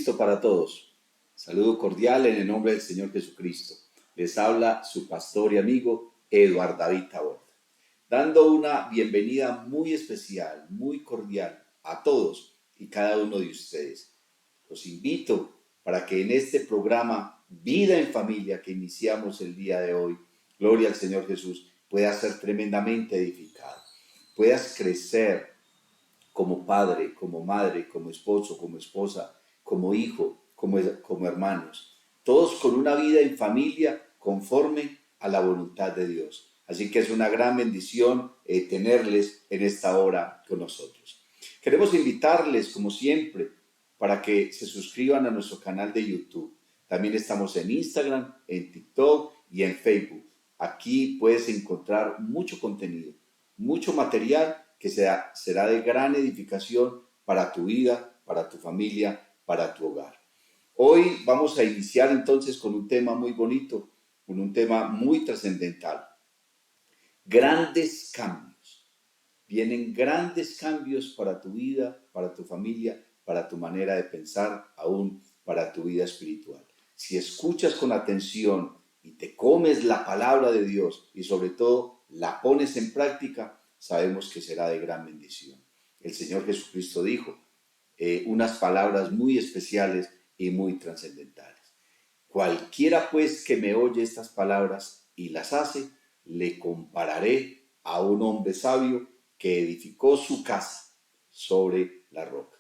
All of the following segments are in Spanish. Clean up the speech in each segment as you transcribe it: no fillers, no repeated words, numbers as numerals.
Cristo para todos. Saludo cordial en el nombre del Señor Jesucristo. Les habla su pastor y amigo Eduardo David Taborda, dando una bienvenida muy especial, muy cordial a todos y cada uno de ustedes. Los invito para que en este programa Vida en Familia que iniciamos el día de hoy, gloria al Señor Jesús, puedas ser tremendamente edificado, puedas crecer como padre, como madre, como esposo, como esposa, como hijo, como hermanos, todos con una vida en familia conforme a la voluntad de Dios. Así que es una gran bendición tenerles en esta hora con nosotros. Queremos invitarles, como siempre, para que se suscriban a nuestro canal de YouTube. También estamos en Instagram, en TikTok y en Facebook. Aquí puedes encontrar mucho contenido, mucho material que será de gran edificación para tu vida, para tu familia, para tu hogar. Hoy vamos a iniciar entonces con un tema muy bonito, con un tema muy trascendental. Grandes cambios. Vienen grandes cambios para tu vida, para tu familia, para tu manera de pensar, aún para tu vida espiritual. Si escuchas con atención y te comes la palabra de Dios y sobre todo la pones en práctica, sabemos que será de gran bendición. El Señor Jesucristo dijo unas palabras muy especiales y muy trascendentales. Cualquiera pues que me oye estas palabras y las hace, le compararé a un hombre sabio que edificó su casa sobre la roca.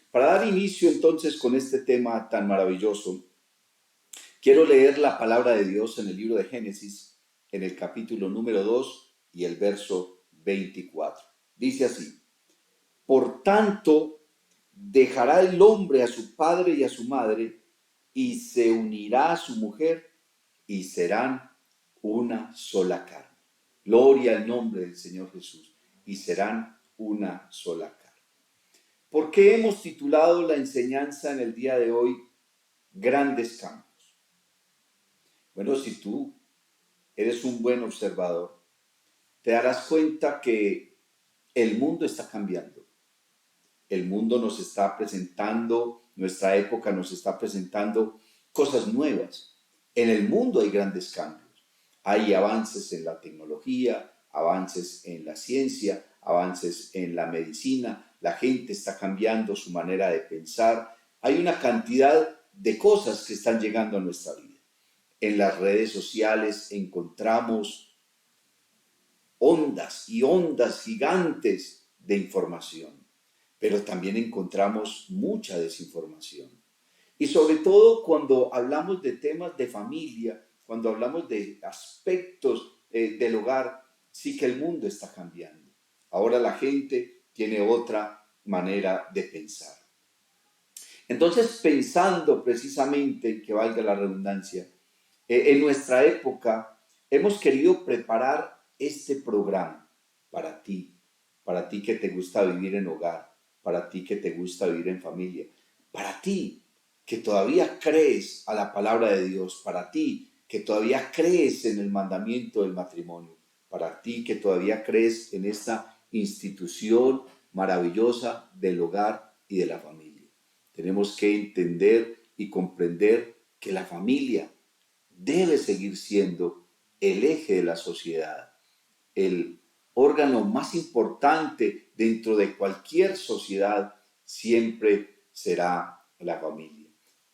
Para dar inicio entonces con este tema tan maravilloso, quiero leer la palabra de Dios en el libro de Génesis, en el capítulo número 2 y el verso 24. Dice así: por tanto, dejará el hombre a su padre y a su madre, y se unirá a su mujer, y serán una sola carne. Gloria al nombre del Señor Jesús. Y serán una sola carne. ¿Por qué hemos titulado la enseñanza en el día de hoy Grandes Cambios? Bueno, si tú eres un buen observador, te darás cuenta que el mundo está cambiando. El mundo nos está presentando, nuestra época nos está presentando cosas nuevas. En el mundo hay grandes cambios. Hay avances en la tecnología, avances en la ciencia, avances en la medicina. La gente está cambiando su manera de pensar. Hay una cantidad de cosas que están llegando a nuestra vida. En las redes sociales encontramos ondas y ondas gigantes de información, pero también encontramos mucha desinformación. Y sobre todo cuando hablamos de temas de familia, cuando hablamos de aspectos del hogar, sí que el mundo está cambiando. Ahora la gente tiene otra manera de pensar. Entonces, pensando precisamente, que valga la redundancia, en nuestra época hemos querido preparar este programa para ti que te gusta vivir en hogar, para ti que te gusta vivir en familia, para ti que todavía crees a la palabra de Dios, para ti que todavía crees en el mandamiento del matrimonio, para ti que todavía crees en esta institución maravillosa del hogar y de la familia. Tenemos que entender y comprender que la familia debe seguir siendo el eje de la sociedad, el órgano más importante dentro de cualquier sociedad siempre será la familia.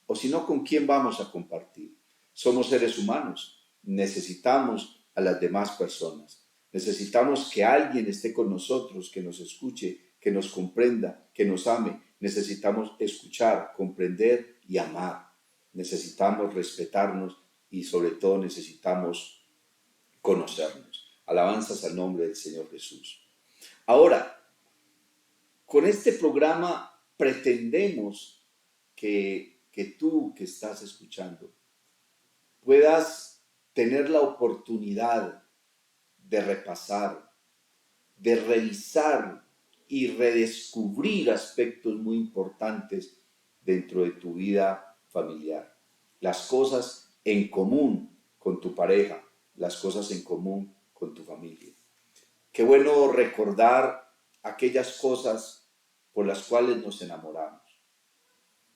O si no, ¿con quién vamos a compartir? Somos seres humanos, necesitamos a las demás personas, necesitamos que alguien esté con nosotros, que nos escuche, que nos comprenda, que nos ame. Necesitamos escuchar, comprender y amar. Necesitamos respetarnos y sobre todo necesitamos conocernos. Alabanzas al nombre del Señor Jesús. Ahora, con este programa pretendemos que tú que estás escuchando puedas tener la oportunidad de repasar, de revisar y redescubrir aspectos muy importantes dentro de tu vida familiar. Las cosas en común con tu pareja, las cosas en común con tu familia. Qué bueno recordar aquellas cosas por las cuales nos enamoramos.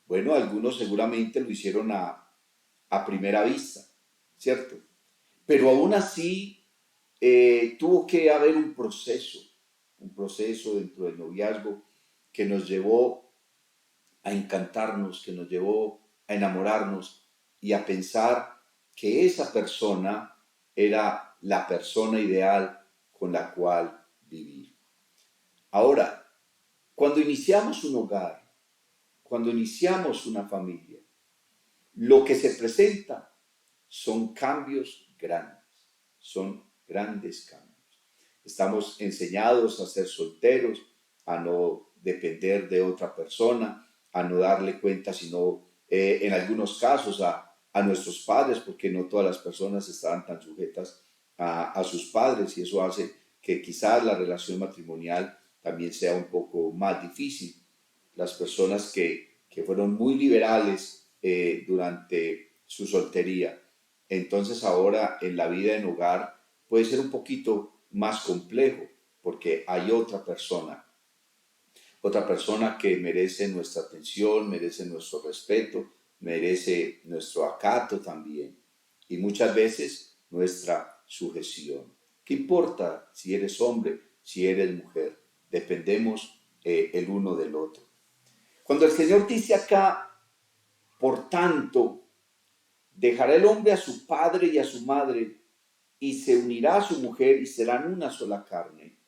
Bueno, algunos seguramente lo hicieron a primera vista, ¿cierto? Pero aún así tuvo que haber un proceso dentro del noviazgo que nos llevó a encantarnos, que nos llevó a enamorarnos y a pensar que esa persona era la persona ideal con la cual vivir. Ahora, cuando iniciamos un hogar, cuando iniciamos una familia, lo que se presenta son cambios grandes, son grandes cambios. Estamos enseñados a ser solteros, a no depender de otra persona, a no darle cuenta, sino en algunos casos a nuestros padres, porque no todas las personas estarán tan sujetas a sus padres y eso hace que quizás la relación matrimonial también sea un poco más difícil. Las personas que fueron muy liberales durante su soltería, entonces ahora en la vida en hogar puede ser un poquito más complejo porque hay otra persona que merece nuestra atención, merece nuestro respeto, merece nuestro acato también y muchas veces nuestra sujeción. ¿Qué importa si eres hombre, si eres mujer? Dependemos el uno del otro. Cuando el Señor dice acá, por tanto, dejará el hombre a su padre y a su madre y se unirá a su mujer y serán una sola carne.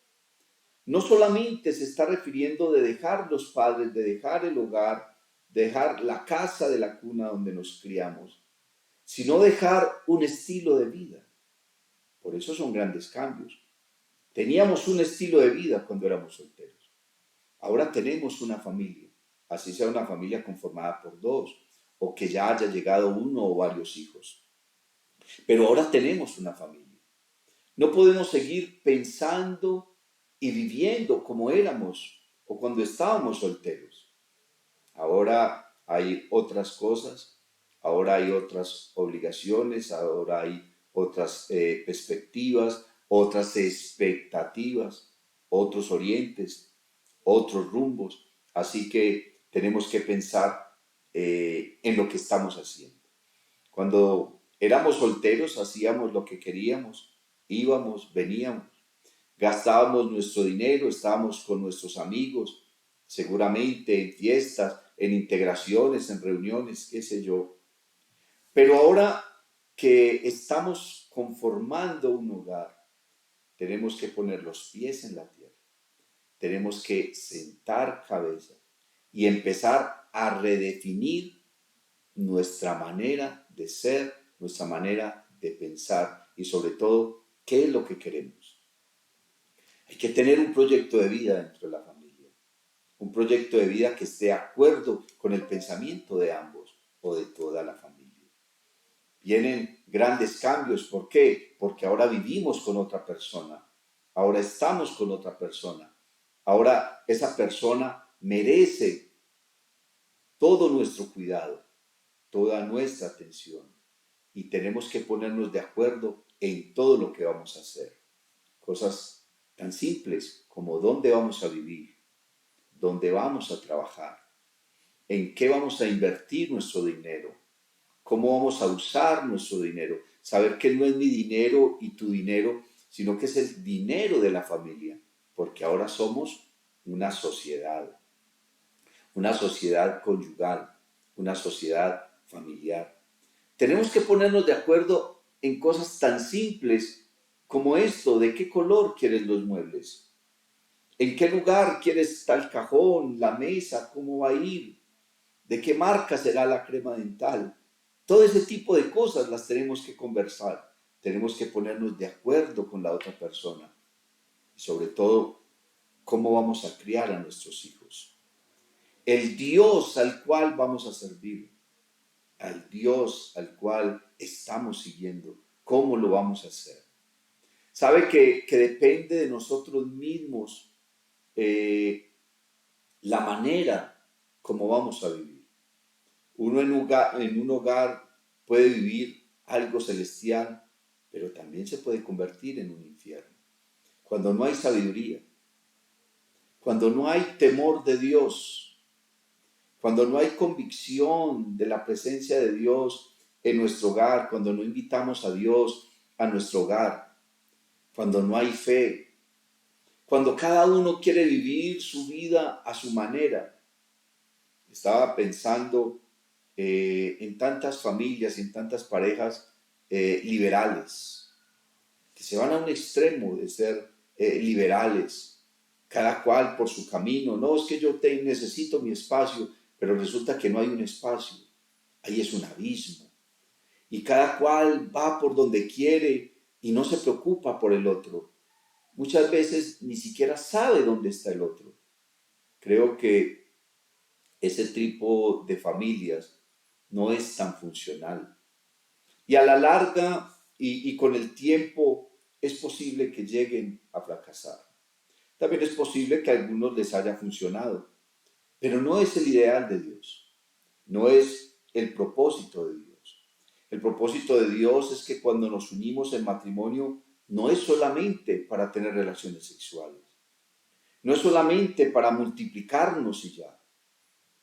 No solamente se está refiriendo de dejar los padres, de dejar el hogar, de dejar la casa de la cuna donde nos criamos, sino dejar un estilo de vida. Por eso son grandes cambios. Teníamos un estilo de vida cuando éramos solteros. Ahora tenemos una familia, así sea una familia conformada por dos, o que ya haya llegado uno o varios hijos. Pero ahora tenemos una familia. No podemos seguir pensando y viviendo como éramos o cuando estábamos solteros. Ahora hay otras cosas, ahora hay otras obligaciones, ahora hay otras perspectivas, otras expectativas, otros orientes, otros rumbos. Así que tenemos que pensar en lo que estamos haciendo. Cuando éramos solteros hacíamos lo que queríamos, íbamos, veníamos, gastábamos nuestro dinero, estábamos con nuestros amigos, seguramente en fiestas, en integraciones, en reuniones, qué sé yo. Pero ahora que estamos conformando un hogar, tenemos que poner los pies en la tierra, tenemos que sentar cabeza y empezar a redefinir nuestra manera de ser, nuestra manera de pensar y sobre todo, qué es lo que queremos. Hay que tener un proyecto de vida dentro de la familia, un proyecto de vida que esté de acuerdo con el pensamiento de ambos o de toda la familia. Vienen grandes cambios, ¿por qué? Porque ahora vivimos con otra persona, ahora estamos con otra persona, ahora esa persona merece todo nuestro cuidado, toda nuestra atención y tenemos que ponernos de acuerdo en todo lo que vamos a hacer. Cosas tan simples como dónde vamos a vivir, dónde vamos a trabajar, en qué vamos a invertir nuestro dinero, cómo vamos a usar nuestro dinero. Saber que no es mi dinero y tu dinero, sino que es el dinero de la familia, porque ahora somos una sociedad conyugal, una sociedad familiar. Tenemos que ponernos de acuerdo en cosas tan simples como esto, de qué color quieres los muebles, en qué lugar quieres tal cajón, la mesa, cómo va a ir, de qué marca será la crema dental. Todo ese tipo de cosas las tenemos que conversar, tenemos que ponernos de acuerdo con la otra persona y sobre todo cómo vamos a criar a nuestros hijos. El Dios al cual vamos a servir, al Dios al cual estamos siguiendo, ¿cómo lo vamos a hacer? Sabe que depende de nosotros mismos la manera como vamos a vivir. Uno en un hogar puede vivir algo celestial, pero también se puede convertir en un infierno. Cuando no hay sabiduría, cuando no hay temor de Dios, cuando no hay convicción de la presencia de Dios en nuestro hogar, cuando no invitamos a Dios a nuestro hogar, cuando no hay fe, cuando cada uno quiere vivir su vida a su manera. Estaba pensando en tantas familias, en tantas parejas liberales, que se van a un extremo de ser liberales, cada cual por su camino. No, es que yo necesito mi espacio, pero resulta que no hay un espacio, ahí es un abismo. Y cada cual va por donde quiere y no se preocupa por el otro. Muchas veces ni siquiera sabe dónde está el otro. Creo que ese tipo de familias no es tan funcional. Y a la larga y con el tiempo es posible que lleguen a fracasar. También es posible que a algunos les haya funcionado, pero no es el ideal de Dios, no es el propósito de Dios. El propósito de Dios es que cuando nos unimos en matrimonio no es solamente para tener relaciones sexuales, no es solamente para multiplicarnos y ya.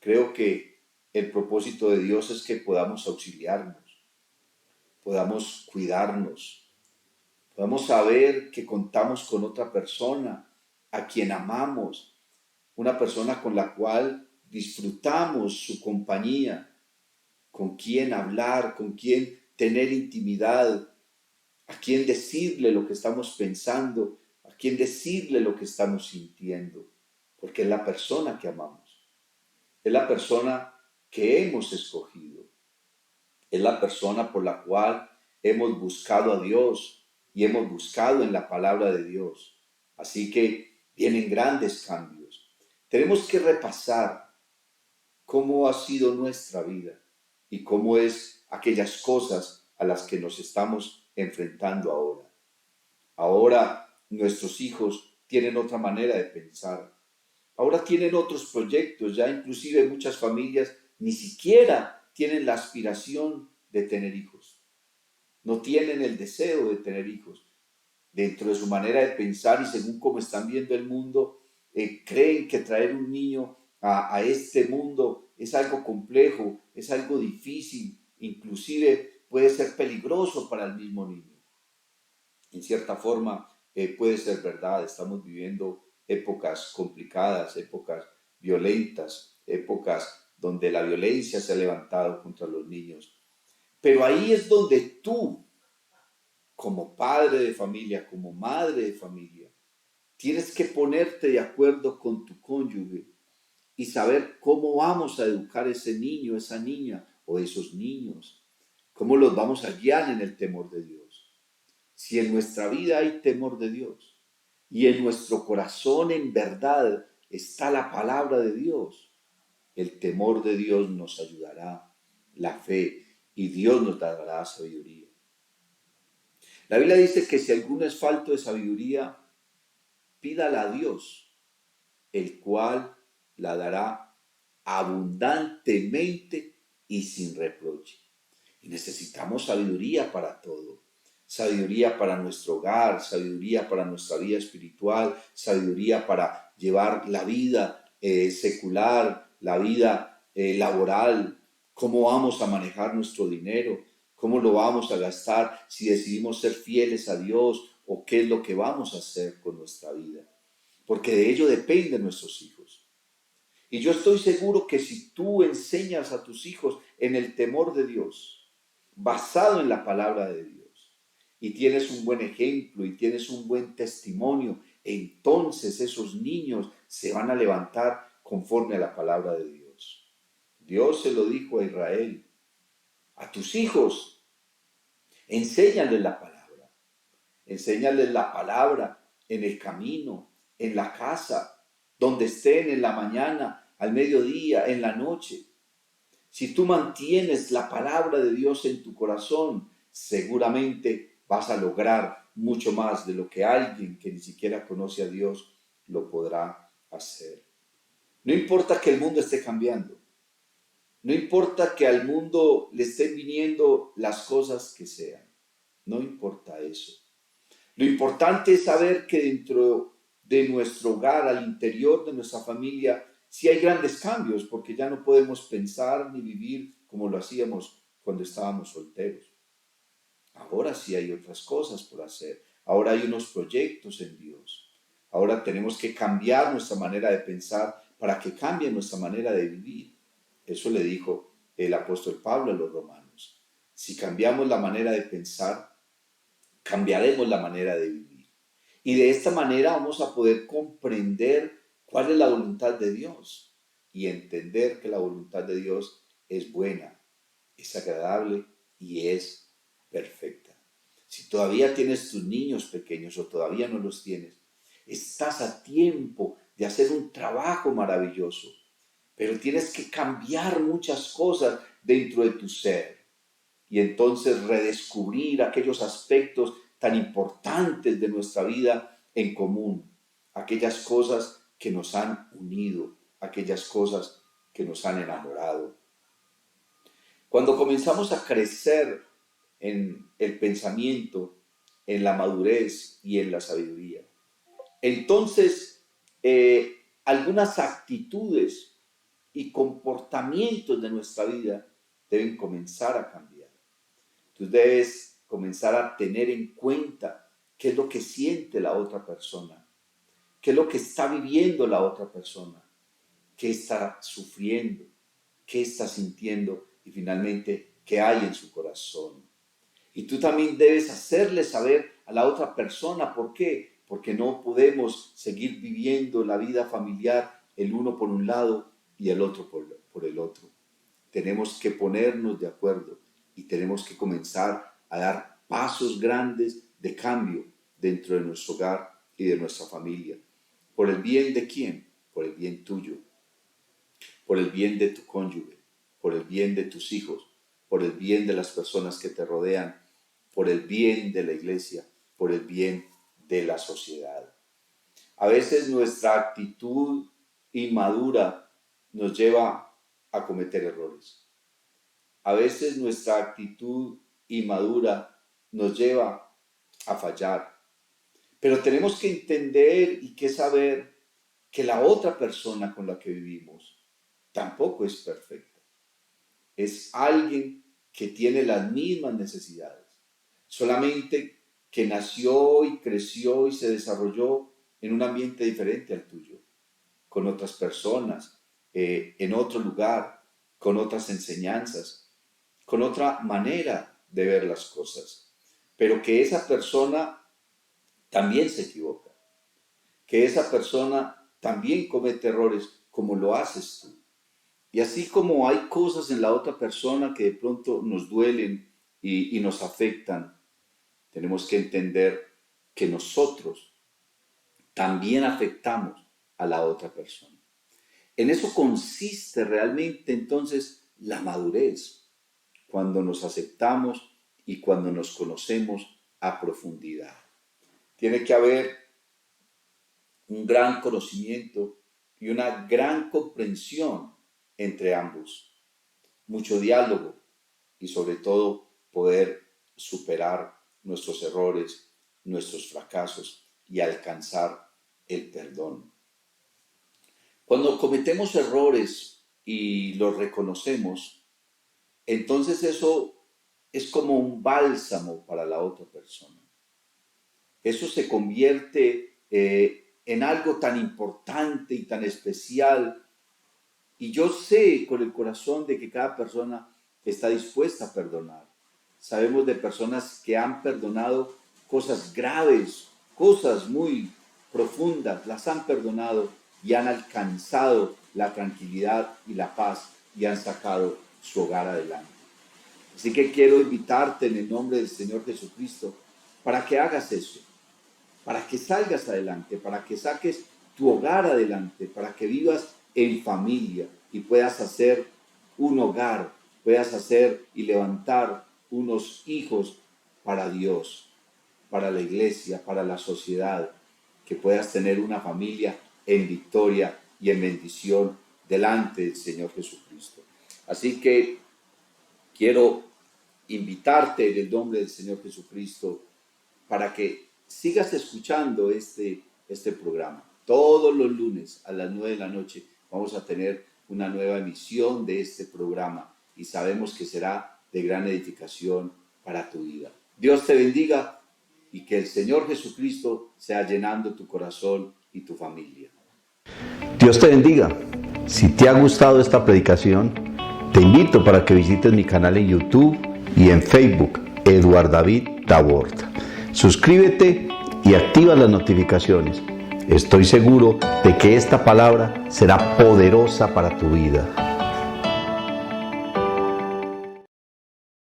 Creo que el propósito de Dios es que podamos auxiliarnos, podamos cuidarnos, podamos saber que contamos con otra persona a quien amamos, una persona con la cual disfrutamos su compañía, con quien hablar, con quien tener intimidad, a quien decirle lo que estamos pensando, a quien decirle lo que estamos sintiendo, porque es la persona que amamos, es la persona que hemos escogido, es la persona por la cual hemos buscado a Dios y hemos buscado en la palabra de Dios. Así que vienen grandes cambios. Tenemos que repasar cómo ha sido nuestra vida y cómo es aquellas cosas a las que nos estamos enfrentando ahora. Ahora nuestros hijos tienen otra manera de pensar. Ahora tienen otros proyectos, ya inclusive muchas familias ni siquiera tienen la aspiración de tener hijos. No tienen el deseo de tener hijos. Dentro de su manera de pensar y según cómo están viendo el mundo, creen que traer un niño a este mundo es algo complejo, es algo difícil, inclusive puede ser peligroso para el mismo niño. En cierta forma puede ser verdad, estamos viviendo épocas complicadas, épocas violentas, épocas donde la violencia se ha levantado contra los niños. Pero ahí es donde tú, como padre de familia, como madre de familia, tienes que ponerte de acuerdo con tu cónyuge y saber cómo vamos a educar a ese niño, esa niña o esos niños, cómo los vamos a guiar en el temor de Dios. Si en nuestra vida hay temor de Dios y en nuestro corazón en verdad está la palabra de Dios, el temor de Dios nos ayudará, la fe, y Dios nos dará sabiduría. La Biblia dice que si alguno es falto de sabiduría, pídala a Dios, el cual la dará abundantemente y sin reproche. Y necesitamos sabiduría para todo. Sabiduría para nuestro hogar, sabiduría para nuestra vida espiritual, sabiduría para llevar la vida secular, la vida laboral, cómo vamos a manejar nuestro dinero, cómo lo vamos a gastar, si decidimos ser fieles a Dios o qué es lo que vamos a hacer con nuestra vida. Porque de ello dependen nuestros hijos. Y yo estoy seguro que si tú enseñas a tus hijos en el temor de Dios, basado en la palabra de Dios, y tienes un buen ejemplo y tienes un buen testimonio, entonces esos niños se van a levantar conforme a la palabra de Dios. Dios se lo dijo a Israel, a tus hijos, enséñales la palabra en el camino, en la casa, donde estén, en la mañana, al mediodía, en la noche. Si tú mantienes la palabra de Dios en tu corazón, seguramente vas a lograr mucho más de lo que alguien que ni siquiera conoce a Dios lo podrá hacer. No importa que el mundo esté cambiando, no importa que al mundo le estén viniendo las cosas que sean, no importa eso. Lo importante es saber que dentro de nuestro hogar, al interior de nuestra familia, sí hay grandes cambios, porque ya no podemos pensar ni vivir como lo hacíamos cuando estábamos solteros. Ahora sí hay otras cosas por hacer. Ahora hay unos proyectos en Dios. Ahora tenemos que cambiar nuestra manera de pensar para que cambie nuestra manera de vivir. Eso le dijo el apóstol Pablo a los romanos. Si cambiamos la manera de pensar, cambiaremos la manera de vivir. Y de esta manera vamos a poder comprender cuál es la voluntad de Dios y entender que la voluntad de Dios es buena, es agradable y es perfecta. Si todavía tienes tus niños pequeños o todavía no los tienes, estás a tiempo de hacer un trabajo maravilloso, pero tienes que cambiar muchas cosas dentro de tu ser y entonces redescubrir aquellos aspectos tan importantes de nuestra vida en común, aquellas cosas que nos han unido, aquellas cosas que nos han enamorado. Cuando comenzamos a crecer en el pensamiento, en la madurez y en la sabiduría, entonces algunas actitudes y comportamientos de nuestra vida deben comenzar a cambiar. Tú debes comenzar a tener en cuenta qué es lo que siente la otra persona, qué es lo que está viviendo la otra persona, qué está sufriendo, qué está sintiendo y finalmente qué hay en su corazón. Y tú también debes hacerle saber a la otra persona por qué, porque no podemos seguir viviendo la vida familiar el uno por un lado y el otro por el otro. Tenemos que ponernos de acuerdo y tenemos que comenzar a dar pasos grandes de cambio dentro de nuestro hogar y de nuestra familia. ¿Por el bien de quién? Por el bien tuyo, por el bien de tu cónyuge, por el bien de tus hijos, por el bien de las personas que te rodean, por el bien de la iglesia, por el bien de la sociedad. A veces nuestra actitud inmadura nos lleva a cometer errores. A veces nuestra actitud inmadura nos lleva a fallar. Pero tenemos que entender y que saber que la otra persona con la que vivimos tampoco es perfecta. Es alguien que tiene las mismas necesidades, solamente que nació y creció y se desarrolló en un ambiente diferente al tuyo, con otras personas, en otro lugar, con otras enseñanzas, con otra manera de ver las cosas, pero que esa persona también se equivoca, que esa persona también comete errores como lo haces tú. Y así como hay cosas en la otra persona que de pronto nos duelen y nos afectan, tenemos que entender que nosotros también afectamos a la otra persona. En eso consiste realmente entonces la madurez, cuando nos aceptamos y cuando nos conocemos a profundidad. Tiene que haber un gran conocimiento y una gran comprensión entre ambos, mucho diálogo y sobre todo poder superar nuestros errores, nuestros fracasos y alcanzar el perdón. Cuando cometemos errores y los reconocemos, entonces eso es como un bálsamo para la otra persona. Eso se convierte en algo tan importante y tan especial. Y yo sé con el corazón de que cada persona está dispuesta a perdonar. Sabemos de personas que han perdonado cosas graves, cosas muy profundas, las han perdonado y han alcanzado la tranquilidad y la paz y han sacado su hogar adelante. Así que quiero invitarte en el nombre del Señor Jesucristo para que hagas eso, para que salgas adelante, para que saques tu hogar adelante, para que vivas en familia y puedas hacer un hogar, puedas hacer y levantar unos hijos para Dios, para la iglesia, para la sociedad, que puedas tener una familia en victoria y en bendición delante del Señor Jesucristo. Así que quiero invitarte en el nombre del Señor Jesucristo para que sigas escuchando este programa. Todos los lunes a las 9 de la noche vamos a tener una nueva emisión de este programa y sabemos que será de gran edificación para tu vida. Dios te bendiga y que el Señor Jesucristo sea llenando tu corazón y tu familia. Dios te bendiga. Si te ha gustado esta predicación, te invito para que visites mi canal en YouTube y en Facebook, Eduard David Tabord. Suscríbete y activa las notificaciones. Estoy seguro de que esta palabra será poderosa para tu vida.